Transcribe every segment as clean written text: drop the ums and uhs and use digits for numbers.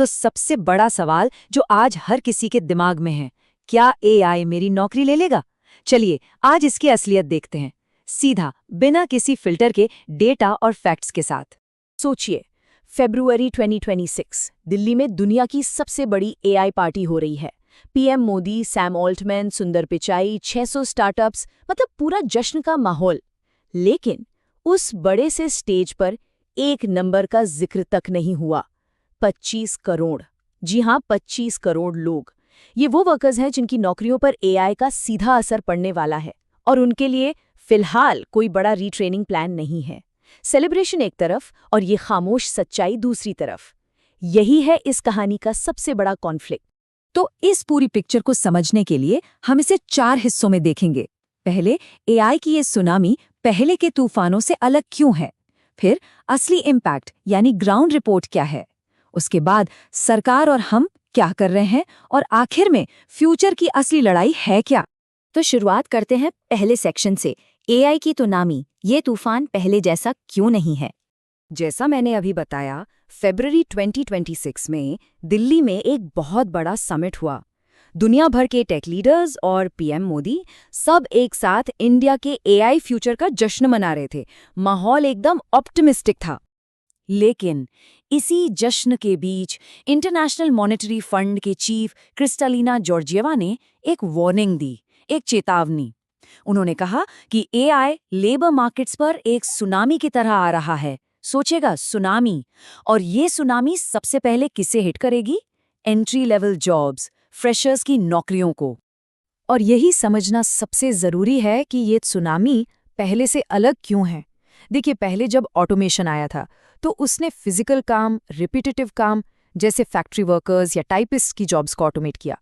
तो सबसे बड़ा सवाल जो आज हर किसी के दिमाग में है, क्या एआई मेरी नौकरी ले लेगा? चलिए आज इसकी असलियत देखते हैं, सीधा बिना किसी फिल्टर के डेटा और फैक्ट्स के साथ। सोचिए, फरवरी 2026 दिल्ली में दुनिया की सबसे बड़ी एआई पार्टी हो रही है। पीएम मोदी, सैम ऑल्टमैन, सुंदर पिचाई, 600 स्टार्टअप्स, मतलब पूरा जश्न का माहौल। लेकिन उस बड़े से स्टेज पर एक नंबर का जिक्र तक नहीं हुआ। 25 करोड़। जी हाँ, 25 करोड़ लोग। ये वो वर्कर्स हैं जिनकी नौकरियों पर एआई का सीधा असर पड़ने वाला है, और उनके लिए फिलहाल कोई बड़ा रीट्रेनिंग प्लान नहीं है। सेलिब्रेशन एक तरफ और ये खामोश सच्चाई दूसरी तरफ। यही है इस कहानी का सबसे बड़ा कॉन्फ्लिक्ट। तो इस पूरी पिक्चर को समझने के लिए हम इसे 4 हिस्सों में देखेंगे। पहले, एआई की ये सुनामी पहले के तूफानों से अलग क्यों है? फिर असली इम्पैक्ट यानी ग्राउंड रिपोर्ट क्या है? उसके बाद सरकार और हम क्या कर रहे हैं, और आखिर में फ्यूचर की असली लड़ाई है क्या? तो शुरुआत करते हैं पहले सेक्शन से, एआई की सुनामी, ये तूफान पहले जैसा क्यों नहीं है। जैसा मैंने अभी बताया, फरवरी 2026 में दिल्ली में एक बहुत बड़ा समिट हुआ। दुनिया भर के टेक लीडर्स और पीएम मोदी सब एक साथ इंडिया के एआई फ्यूचर का जश्न मना रहे थे। माहौल एकदम ऑप्टिमिस्टिक था। लेकिन इसी जश्न के बीच इंटरनेशनल मॉनेटरी फंड के चीफ क्रिस्टालिना जॉर्जिएवा ने एक वार्निंग दी, एक चेतावनी। उन्होंने कहा कि एआई लेबर मार्केट्स पर एक सुनामी की तरह आ रहा है। सोचेगा, सुनामी। और ये सुनामी सबसे पहले किसे हिट करेगी? एंट्री लेवल जॉब्स, फ्रेशर्स की नौकरियों को। और यही समझना सबसे जरूरी है कि ये सुनामी पहले से अलग क्यों है। देखिए, पहले जब ऑटोमेशन आया था तो उसने फिजिकल काम, रिपीटेटिव काम जैसे फैक्ट्री वर्कर्स या टाइपिस्ट की जॉब्स को ऑटोमेट किया।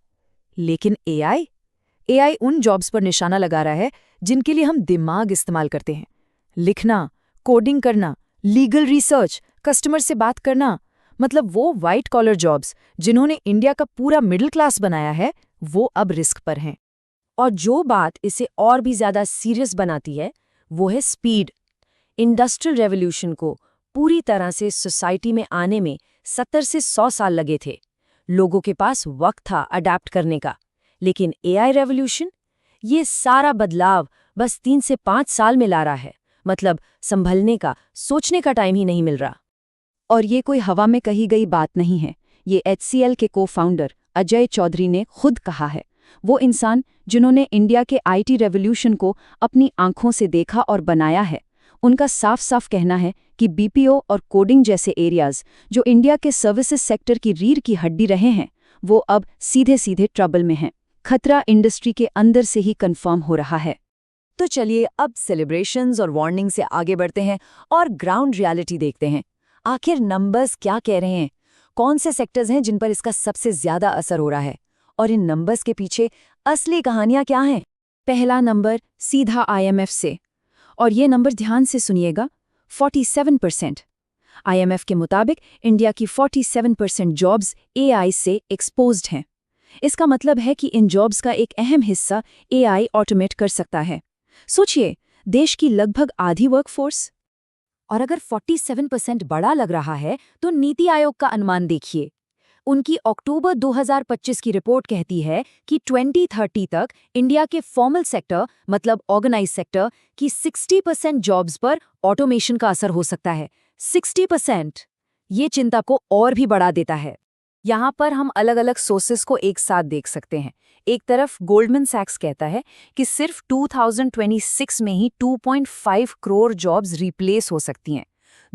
लेकिन एआई उन जॉब्स पर निशाना लगा रहा है जिनके लिए हम दिमाग इस्तेमाल करते हैं। लिखना, कोडिंग करना, लीगल रिसर्च, कस्टमर से बात करना, मतलब वो वाइट कॉलर जॉब्स जिन्होंने इंडिया का पूरा मिडिल क्लास बनाया है, वो अब रिस्क पर हैं। और जो बात इसे और भी ज्यादा सीरियस बनाती है वो है स्पीड। इंडस्ट्रियल रेवोल्यूशन को पूरी तरह से सोसाइटी में आने में 70 से 100 साल लगे थे। लोगों के पास वक्त था अडैप्ट करने का। लेकिन एआई रेवोल्यूशन, ये सारा बदलाव बस 3 से 5 साल में ला रहा है। मतलब संभलने का, सोचने का टाइम ही नहीं मिल रहा। और ये कोई हवा में कही गई बात नहीं है। ये HCL के को-फाउंडर अजय चौधरी ने खुद कहा है। वो इंसान जिन्होंने इंडिया के आईटी रेवोल्यूशन को अपनी आंखों से देखा और बनाया है। उनका साफ साफ कहना है कि बीपीओ और कोडिंग जैसे एरियाज जो इंडिया के सर्विसेज सेक्टर की रीढ़ की हड्डी रहे हैं, वो अब सीधे सीधे ट्रबल में हैं। खतरा इंडस्ट्री के अंदर से ही कंफर्म हो रहा है। तो चलिए अब सेलिब्रेशंस और वार्निंग से आगे बढ़ते हैं और ग्राउंड रियलिटी देखते हैं। आखिर नंबर्स क्या कह रहे हैं? कौन से सेक्टर्स हैं जिन पर इसका सबसे ज्यादा असर हो रहा है? और इन नंबर्स के पीछे असली कहानियां क्या हैं? पहला नंबर सीधा IMF से, और ये नंबर ध्यान से सुनिएगा, 47%। IMF के मुताबिक इंडिया की 47% जॉब्स एआई से एक्सपोज्ड हैं। इसका मतलब है कि इन जॉब्स का एक अहम हिस्सा एआई ऑटोमेट कर सकता है। सोचिए, देश की लगभग आधी वर्कफोर्स। और अगर 47% बड़ा लग रहा है तो नीति आयोग का अनुमान देखिए। उनकी अक्टूबर 2025 की रिपोर्ट कहती है कि 2030 तक इंडिया के फॉर्मल सेक्टर, मतलब ऑर्गेनाइज सेक्टर की 60% जॉब्स पर ऑटोमेशन का असर हो सकता है। 60%! ये चिंता को और भी बढ़ा देता है। यहाँ पर हम अलग अलग सोर्सेस को एक साथ देख सकते हैं। एक तरफ गोल्डमैन सैक्स कहता है कि सिर्फ 2026 में ही 2.5 करोड़ जॉब्स रिप्लेस हो सकती हैं।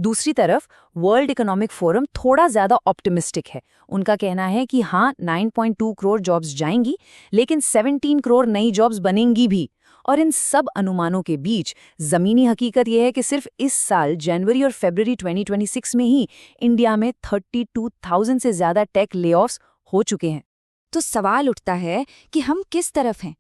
दूसरी तरफ वर्ल्ड इकोनॉमिक फोरम थोड़ा ज्यादा ऑप्टिमिस्टिक है। उनका कहना है कि हाँ, 9.2 करोड़ जॉब्स जाएंगी, लेकिन 17 करोड़ नई जॉब्स बनेंगी भी। और इन सब अनुमानों के बीच जमीनी हकीकत यह है कि सिर्फ इस साल जनवरी और फरवरी 2026 में ही इंडिया में 32,000 से ज्यादा टेक लेऑफ्स हो चुके हैं। तो सवाल उठता है कि हम किस तरफ हैं?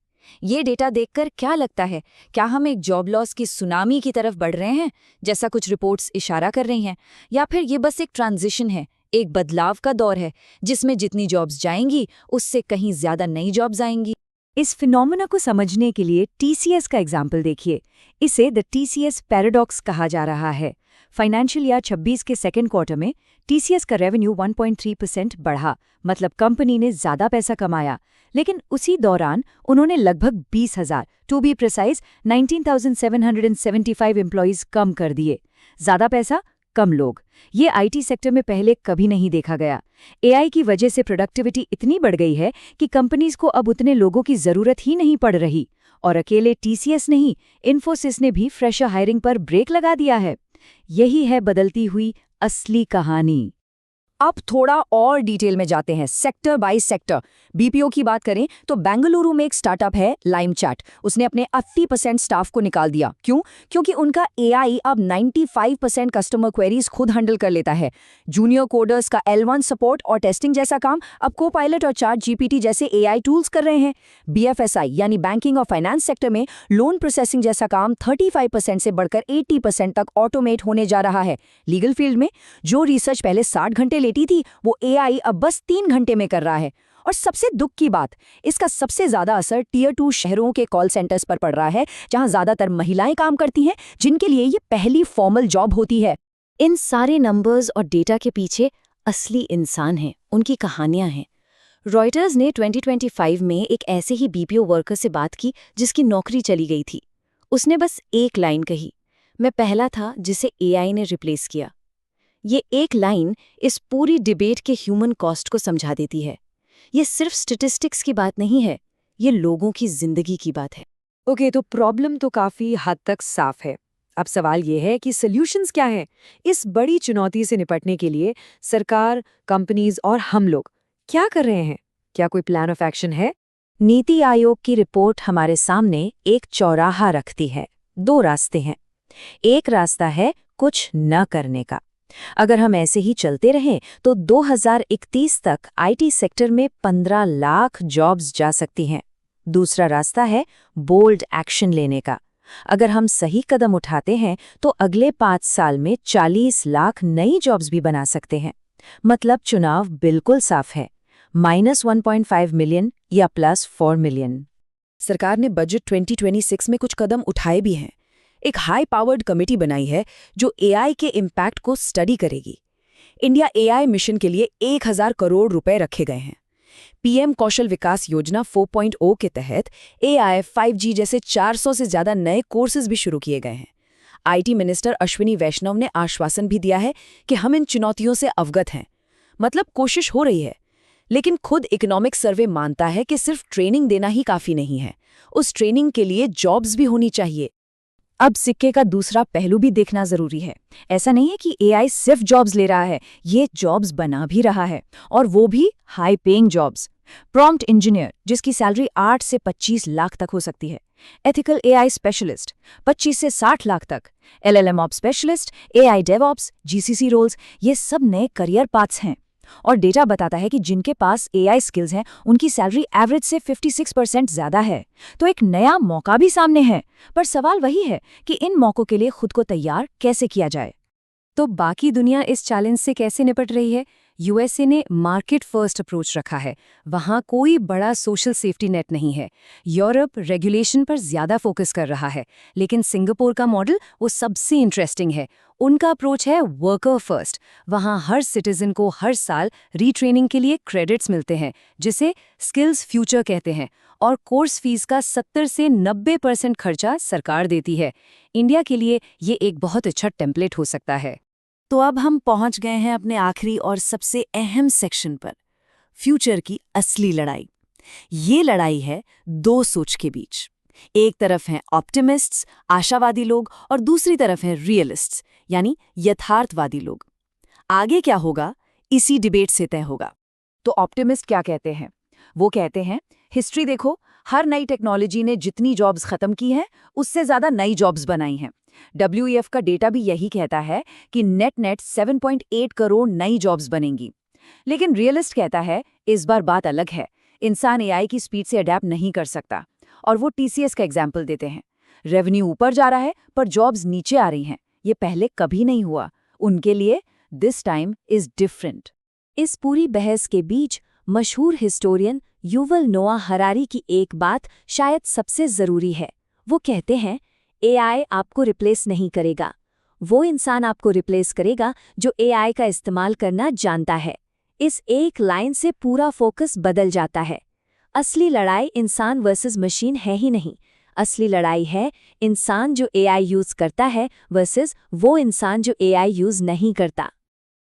ये डेटा देखकर क्या लगता है? क्या हम एक जॉब लॉस की सुनामी की तरफ बढ़ रहे हैं, जैसा कुछ रिपोर्ट्स इशारा कर रही हैं? या फिर ये बस एक ट्रांजिशन है, एक बदलाव का दौर है, जिसमें जितनी जॉब्स जाएंगी उससे कहीं ज्यादा नई जॉब्स आएंगी? इस फिनोमेना को समझने के लिए TCS का एग्जाम्पल देखिए। इसे द TCS पैराडॉक्स कहा जा रहा है। फाइनेंशियल ईयर 26 के सेकेंड क्वार्टर में टीसीएस का रेवेन्यू 1.3% बढ़ा, मतलब कंपनी ने ज्यादा पैसा कमाया। लेकिन उसी दौरान उन्होंने लगभग 20,000, टू बी प्रिसाइज 19,775 एम्प्लॉइज कम कर दिए। ज्यादा पैसा, कम लोग, ये आईटी सेक्टर में पहले कभी नहीं देखा गया। एआई की वजह से प्रोडक्टिविटी इतनी बढ़ गई है कि कंपनीज को अब उतने लोगों की जरूरत ही नहीं पड़ रही। और अकेले टीसीएस नहीं, इन्फोसिस ने भी फ्रेशर हायरिंग पर ब्रेक लगा दिया है। यही है बदलती हुई असली कहानी। अब थोड़ा और डिटेल में जाते हैं, सेक्टर बाय सेक्टर। बीपीओ की बात करें तो बेंगलुरु में एक स्टार्टअप है लाइमचैट। उसने अपने 80% स्टाफ को निकाल दिया। क्यों? क्योंकि उनका एआई अब 95% कस्टमर क्वेरीज खुद हैंडल कर लेता है। जूनियर कोडर्स का L1 सपोर्ट और टेस्टिंग जैसा काम अब कोपायलट और चैट जीपीटी जैसे एआई टूल्स कर रहे हैं। बीएफएसआई यानी बैंकिंग और फाइनेंस सेक्टर में लोन प्रोसेसिंग जैसा काम 35% से बढ़कर 80% तक ऑटोमेट होने जा रहा है। लीगल फील्ड में जो रिसर्च पहले 60 घंटे लेती थी, वो एआई अब बस 3 घंटे में कर रहा है। और सबसे दुख की बात, इसका सबसे ज्यादा असर टियर 2 शहरों के कॉल सेंटर्स पर पड़ रहा है, जहां ज्यादातर महिलाएं काम करती हैं, जिनके लिए ये पहली फॉर्मल जॉब होती है। इन सारे नंबर्स और डेटा के पीछे असली इंसान हैं, उनकी कहानियां हैं। रॉयटर्स ने 2025 में एक ऐसे ही बीपीओ वर्कर से बात की जिसकी नौकरी चली गई थी। उसने बस एक लाइन कही, मैं पहला था जिसे एआई ने रिप्लेस किया। ये एक लाइन इस पूरी डिबेट के ह्यूमन कॉस्ट को समझा देती है। ये सिर्फ स्टैटिस्टिक्स की बात नहीं है, ये लोगों की जिंदगी की बात है। ओके, तो प्रॉब्लम तो काफी हद तक साफ है। अब सवाल ये है कि सॉल्यूशंस क्या हैं? इस बड़ी चुनौती से निपटने के लिए सरकार, कंपनीज और हम लोग क्या कर रहे हैं? क्या कोई प्लान ऑफ एक्शन है? नीति आयोग की रिपोर्ट हमारे सामने एक चौराहा रखती है। 2 रास्ते हैं। एक रास्ता है कुछ न करने का। अगर हम ऐसे ही चलते रहें तो 2031 तक आईटी सेक्टर में 15 लाख जॉब्स जा सकती हैं। दूसरा रास्ता है बोल्ड एक्शन लेने का। अगर हम सही कदम उठाते हैं तो अगले 5 साल में 40 लाख नई जॉब्स भी बना सकते हैं। मतलब चुनाव बिल्कुल साफ है, -1.5 मिलियन या +4 मिलियन। सरकार ने बजट 2026 में कुछ कदम उठाए भी हैं। एक हाई पावर्ड कमेटी बनाई है जो एआई के इम्पैक्ट को स्टडी करेगी। इंडिया एआई मिशन के लिए 1000 करोड़ रुपए रखे गए हैं। पीएम कौशल विकास योजना 4.0 के तहत एआई, 5G जैसे 400 से ज्यादा नए कोर्सेज भी शुरू किए गए हैं। आईटी मिनिस्टर अश्विनी वैष्णव ने आश्वासन भी दिया है कि हम इन चुनौतियों से अवगत हैं। मतलब कोशिश हो रही है। लेकिन खुद इकोनॉमिक सर्वे मानता है कि सिर्फ ट्रेनिंग देना ही काफी नहीं है, उस ट्रेनिंग के लिए जॉब्स भी होनी चाहिए। अब सिक्के का दूसरा पहलू भी देखना जरूरी है। ऐसा नहीं है कि एआई सिर्फ जॉब्स ले रहा है, ये जॉब्स बना भी रहा है, और वो भी high paying jobs. Prompt engineer, जिसकी सैलरी 8 से 25 लाख तक हो सकती है। एथिकल एआई स्पेशलिस्ट, 25 से 60 लाख तक। LLM ops specialist, AI DevOps, GCC roles, ये सब नए करियर पाथ्स हैं। और डेटा बताता है कि जिनके पास एआई स्किल्स हैं, उनकी सैलरी एवरेज से 56% ज्यादा है। तो एक नया मौका भी सामने है, पर सवाल वही है कि इन मौकों के लिए खुद को तैयार कैसे किया जाए। तो बाकी दुनिया इस चैलेंज से कैसे निपट रही है? यूएसए ने मार्केट फर्स्ट अप्रोच रखा है। वहाँ कोई बड़ा सोशल सेफ्टी नेट नहीं है। यूरोप रेगुलेशन पर ज्यादा फोकस कर रहा है। लेकिन सिंगापुर का मॉडल वो सबसे इंटरेस्टिंग है। उनका अप्रोच है वर्कर फर्स्ट। वहाँ हर सिटीजन को हर साल रीट्रेनिंग के लिए क्रेडिट्स मिलते हैं, जिसे स्किल्स फ्यूचर कहते हैं, और कोर्स फीस का 70 से 90% खर्चा सरकार देती है। इंडिया के लिए ये एक बहुत अच्छा टेम्पलेट हो सकता है। तो अब हम पहुंच गए हैं अपने आखिरी और सबसे अहम सेक्शन पर, फ्यूचर की असली लड़ाई। ये लड़ाई है 2 सोच के बीच। एक तरफ हैं ऑप्टिमिस्ट्स, आशावादी लोग, और दूसरी तरफ हैं रियलिस्ट्स, यानी यथार्थवादी लोग। आगे क्या होगा, इसी डिबेट से तय होगा। तो ऑप्टिमिस्ट क्या कहते हैं? वो कहते हैं, हिस्ट्री देखो, हर नई टेक्नोलॉजी ने जितनी जॉब्स खत्म की हैं, उससे ज्यादा नई जॉब्स बनाई हैं। WEF का डेटा भी यही कहता है कि नेट 7.8 करोड़ नई जॉब्स बनेंगी। लेकिन रियलिस्ट कहता है, इस बार बात अलग है। इंसान एआई की स्पीड से अडैप्ट नहीं कर सकता। और वो टीसीएस का एग्जाम्पल देते हैं। रेवेन्यू ऊपर जा रहा है, पर जॉब्स नीचे आ रही हैं। ये पहले कभी नहीं हुआ। उनके लिए दिस टाइम इज डिफरेंट। इस पूरी बहस के बीच मशहूर हिस्टोरियन युवल नोआ हरारी की एक बात शायद सबसे जरूरी है। वो कहते हैं, एआई आपको रिप्लेस नहीं करेगा, वो इंसान आपको रिप्लेस करेगा जो एआई का इस्तेमाल करना जानता है। इस एक लाइन से पूरा फोकस बदल जाता है। असली लड़ाई इंसान वर्सेस मशीन है ही नहीं। असली लड़ाई है इंसान जो एआई यूज़ करता है वर्सेस वो इंसान जो एआई यूज़ नहीं करता।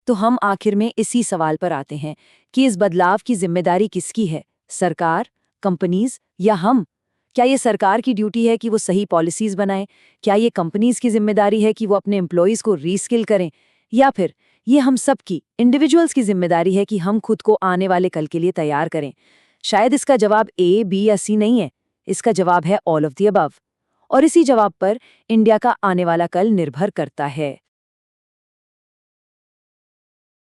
तो हम आखिर में इसी सवाल पर आते हैं कि इस बदलाव की जिम्मेदारी किसकी है, सरकार, कंपनीज या हम? क्या ये सरकार की ड्यूटी है कि वो सही पॉलिसीज बनाए? क्या ये कंपनीज की जिम्मेदारी है कि वो अपने एम्प्लॉयज़ को रीस्किल करें? या फिर ये हम सब की, इंडिविजुअल्स की जिम्मेदारी है कि हम खुद को आने वाले कल के लिए तैयार करें? शायद इसका जवाब ए, बी या सी नहीं है। इसका जवाब है ऑल ऑफ द अबव। और इसी जवाब पर इंडिया का आने वाला कल निर्भर करता है।